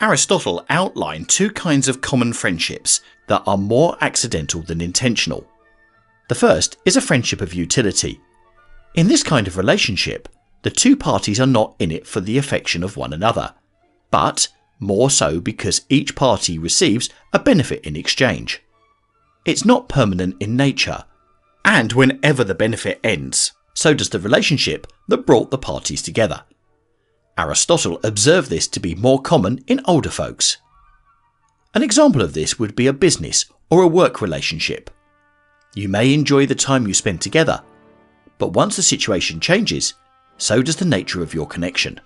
Aristotle outlined two kinds of common friendships that are more accidental than intentional. The first is a friendship of utility. In this kind of relationship, the two parties are not in it for the affection of one another, but more so because each party receives a benefit in exchange. It's not permanent in nature, and whenever the benefit ends, so does the relationship that brought the parties together. Aristotle observed this to be more common in older folks. An example of this would be a business or a work relationship. You may enjoy the time you spend together, but once the situation changes, so does the nature of your connection.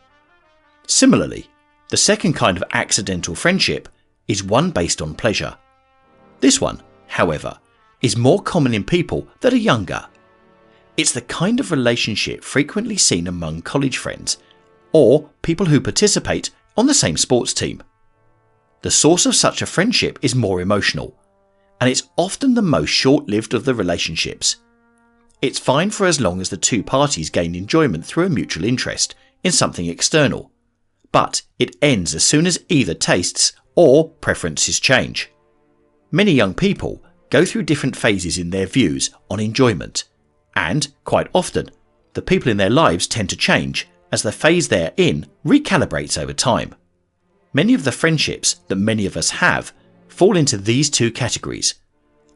Similarly, the second kind of accidental friendship is one based on pleasure. This one, however, is more common in people that are younger. It's the kind of relationship frequently seen among college friends or people who participate on the same sports team. The source of such a friendship is more emotional, and it's often the most short-lived of the relationships. It's fine for as long as the two parties gain enjoyment through a mutual interest in something external, but it ends as soon as either tastes or preferences change. Many young people go through different phases in their views on enjoyment, and, quite often, the people in their lives tend to change as the phase they're in recalibrates over time. Many of the friendships that many of us have fall into these two categories,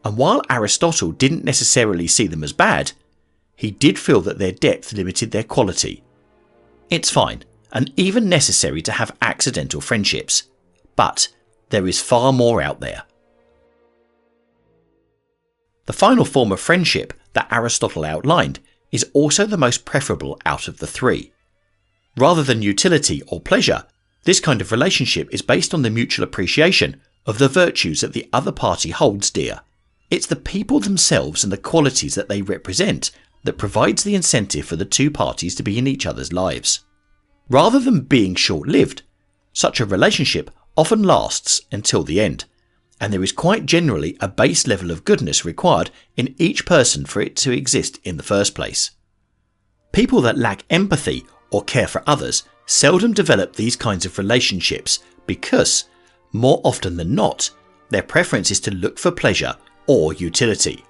and while Aristotle didn't necessarily see them as bad, he did feel that their depth limited their quality. It's fine and even necessary to have accidental friendships, but there is far more out there. The final form of friendship that Aristotle outlined is also the most preferable out of the three. Rather than utility or pleasure, this kind of relationship is based on the mutual appreciation of the virtues that the other party holds dear. It's the people themselves and the qualities that they represent that provides the incentive for the two parties to be in each other's lives. Rather than being short-lived, such a relationship often lasts until the end, and there is quite generally a base level of goodness required in each person for it to exist in the first place. People that lack empathy or care for others seldom develop these kinds of relationships because, more often than not, their preference is to look for pleasure or utility.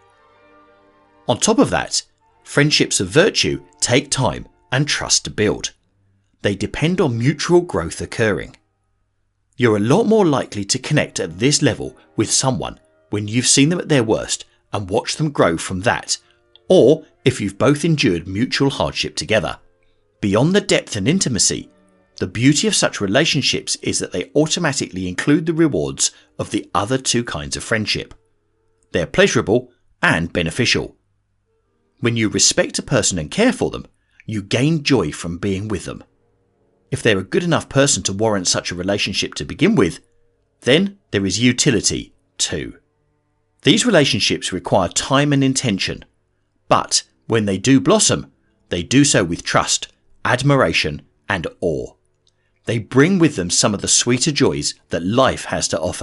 On top of that, friendships of virtue take time and trust to build. They depend on mutual growth occurring. You're a lot more likely to connect at this level with someone when you've seen them at their worst and watched them grow from that, or if you've both endured mutual hardship together. Beyond the depth and intimacy, the beauty of such relationships is that they automatically include the rewards of the other two kinds of friendship. They're pleasurable and beneficial. When you respect a person and care for them, you gain joy from being with them. If they're a good enough person to warrant such a relationship to begin with, then there is utility too. These relationships require time and intention, but when they do blossom, they do so with trust, admiration, and awe. They bring with them some of the sweeter joys that life has to offer.